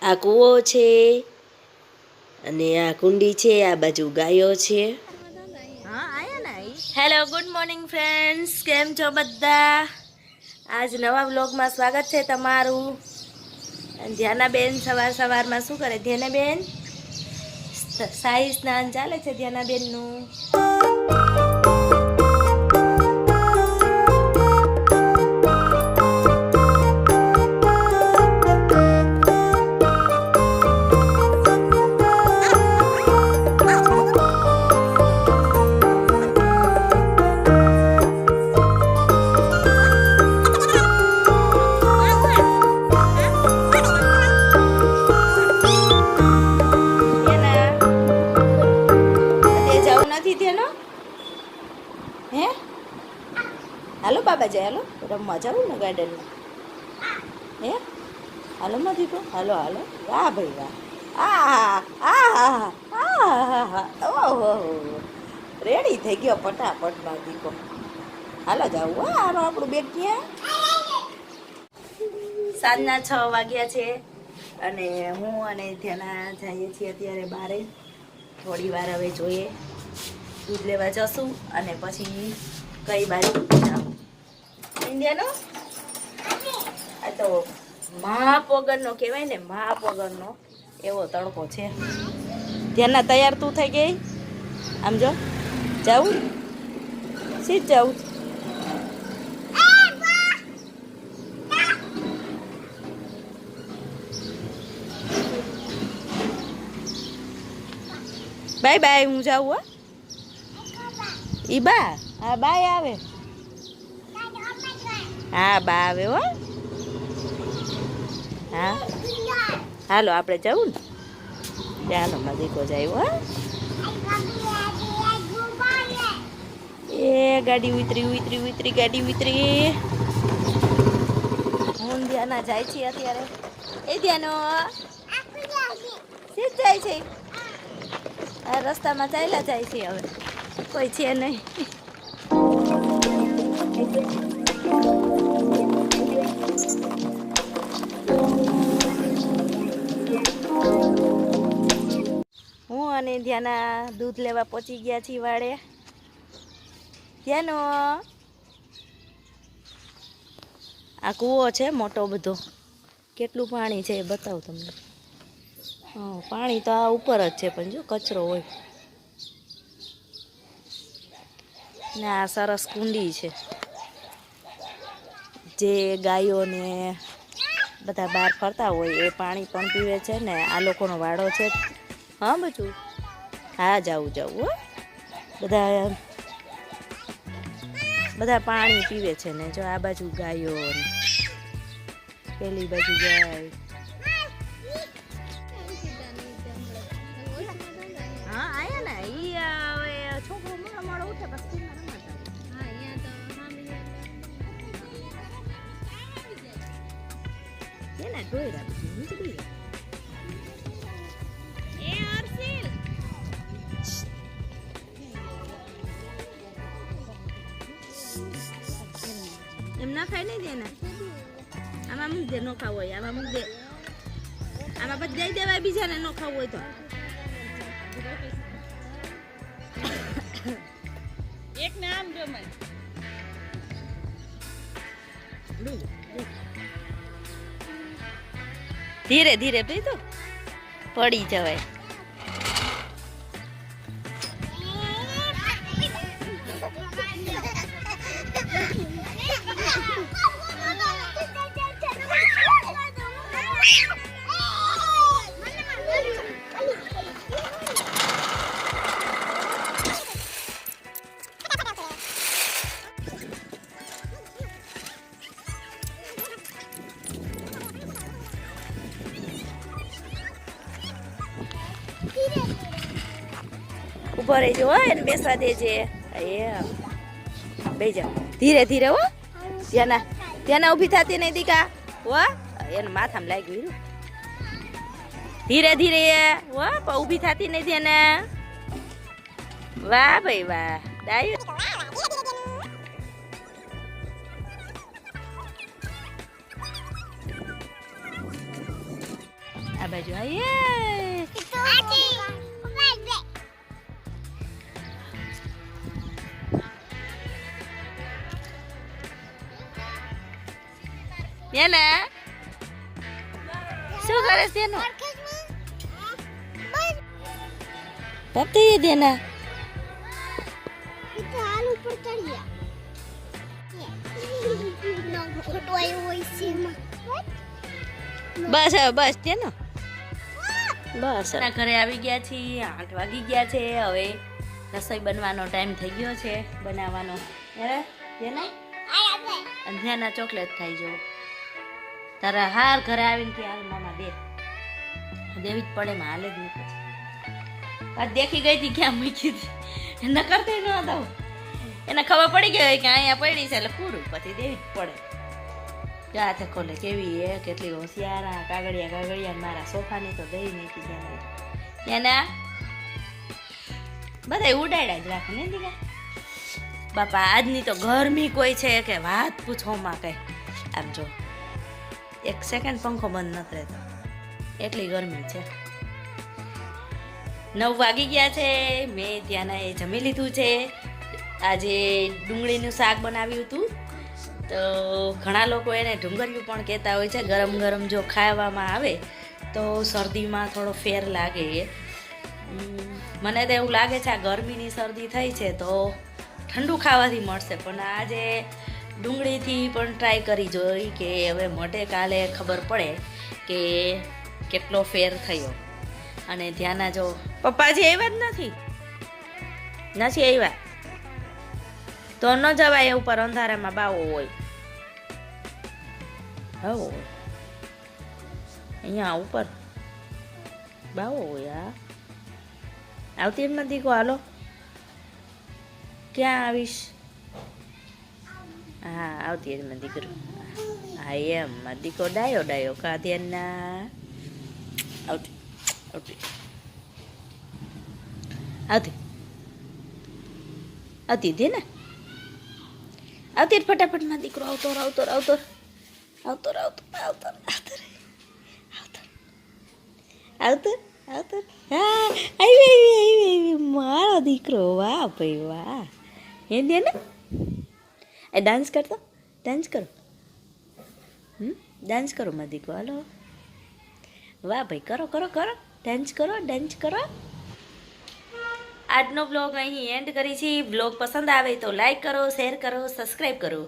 આ કૂવો છે અને આ કુંડી છે, આ બાજુ ગાયો છે. હેલો, ગુડ મોર્નિંગ ફ્રેન્ડ્સ, કેમ છો બધા? આજ નવા વ્લોગમાં સ્વાગત છે તમારું. ધ્યાનાબેન સવારમાં શું કરે? ધ્યાનાબેન શાહી સ્નાન ચાલે છે ધ્યાનાબેનનું. હે હાલો બાબા જાય, હાલો રમવા જાવું ને ગાર્ડનમાં. હે હાલો નથી તો હાલો હાલો. વાહ ભાઈ વાહ. ઓહો, રેડી થઈ ગયો ફટાફટમાં દીકો. હાલો જાવું. હાલો આપણું બેગ ક્યાં? સાંજના 6 વાગ્યા છે અને હું અને ધ્યાના જઈએ છીએ અત્યારે બારે. થોડી વાર હવે જોઈએ, દૂધ લેવા જશું અને પછી કઈ બાજુ જાઉં. ઇન્ડિયાનો આ તો માપ વગરનો કહેવાય ને, માપ વગરનો એવો તડકો છે. ધ્યાના તૈયાર તું થઈ ગઈ? આમ જો જાવું સીધ જાવું. બાય બાય, હું જાઉં. હો ઈ બા, હા બાય આવે. હા બા આવે હો. હા હાલો આપણે જવું ને. ચાલો મજીકો જાય. હો એ ગાડી ઉતરી ગાડી ઉતરી. હું ધ્યાના જાય છે અત્યારે. એ ધ્યાનો સીધ જાય છે. આ રસ્તામાં ચાલ્યા જાય છે, હવે કોઈ છે નહીં. હું અને ધ્યાના દૂધ લેવા પહોંચી ગયા છીએ વાડે. ધ્યાનો આ કૂવો છે મોટો બધો. કેટલું પાણી છે એ બતાવું તમને. હા પાણી તો આ ઉપર જ છે, પણ જો કચરો હોય ને. આ સરસ કુંડી છે જે ગાયોને બધા બહાર ફરતા હોય એ પાણી પણ પીવે છે ને. આ લોકોનો વાડો છે. હા બધું હા જાવું હો. બધા પાણી પીવે છે ને. જો આ બાજુ ગાયો ને પેલી બાજુ ગાય. હા આયા ને ઈ હવે છોકરો મોડો ઉઠે પછી એને ધોઈ રાખી નીકળી. એ અર્શિલ એમ ના ખાઈ નહીં દે ને. આમાં મૂક દે, નો ખાવું હોય આમાં મૂક દે. આમાં પછી દઈ દેવાય બીજાને નો ખાવું હોય તો. એક ને આમ જો મને ધીરે ધીરે પી તો પડી જવાય. ઉભો રહેજો હોય ને બેસવા દેજે. એ બે જા ધીરે ધીરે. હો ધ્યાના ઊભી થતી નહીં દીકા. હો એને માથામાં લાગ્યું. ધીરે ધીરે હો પણ ઊભી થતી નહીં ધ્યાના. વાહ ભાઈ વાહ ડાયો. આ બાજુ આવીએ એના શું કરે છે એનું પતી દેના બસ હવે બસ તેનો બસ ઘરે આવી ગયા છીએ 8 વાગી ગયા છે હવે રસોઈ બનવાનો ટાઈમ થઈ ગયો છે બનાવવાનો ધ્યાના ચોકલેટ ખાઈ જો તારા હાર ઘરે આવીને કે હાલ મામા દે દેવી જ પડે માં હાલે જ નહીં પછી આ દેખી ગઈ હતી ક્યાં મૂકી હતી ન કરતી ન દઉં એને ખબર પડી ગઈ કે અહીંયા પડી છે એટલે પૂરું પછી દેવી જ પડે હાથે ખોલે કેવી એ કેટલી હોશિયાર કાગળિયા મારા સોફાની તો દઈ નાખી એના બધા ઉડાડ્યા જ રાખે ને દીકરા બાપા આજની તો ગરમી કોઈ છે કે વાત પૂછવામાં કઈ આમ જો 1 સેકન્ડ પંખો બંધ નથી રહેતો એટલી ગરમી છે 9 વાગી ગયા છે મેં ત્યાંના એ જમી લીધું છે આજે ડુંગળીનું શાક બનાવ્યું હતું તો ઘણા લોકો એને ઢુંગળિયું પણ કહેતા હોય છે ગરમ ગરમ જો ખાવામાં આવે તો શરદીમાં થોડો ફેર લાગે મને તો એવું લાગે છે આ ગરમીની શરદી થઈ છે તો ઠંડુ ખાવાથી મળશે પણ આજે ડુંગળીથી પણ ટ્રાય કરી જોઈ કે હવે મોટે કાલે ખબર પડે કે કેટલો ફેર થયો અને ધ્યાના જો પપ્પાજી આવ્યા જ નથી આવ્યા તો ન જવાય ઉપર અંધારામાં બાવો હોય બાવો હોય અહીંયા ઉપર બાવો હોય આવતી એમાં દીકો હાલો ક્યાં આવીશ હા આવતી એમાં દીકરો હા એમ દીકો ડાયો કાધ્યાના આવતી આવતી આવતી આવતી દે ને આવતી ફટાફટમાં દીકરો આવતો હા આવી મારો દીકરો વાહ ભાઈ વાહ એ દે ને એ ડાન્સ કરો ડાન્સ કરો મારો દીકરો હાલો વાહ ભાઈ કરો ડાન્સ કરો આજનો બ્લોગ અહીં એન્ડ કરી છે બ્લોગ પસંદ આવે તો લાઈક કરો શેર કરો સબસ્ક્રાઈબ કરો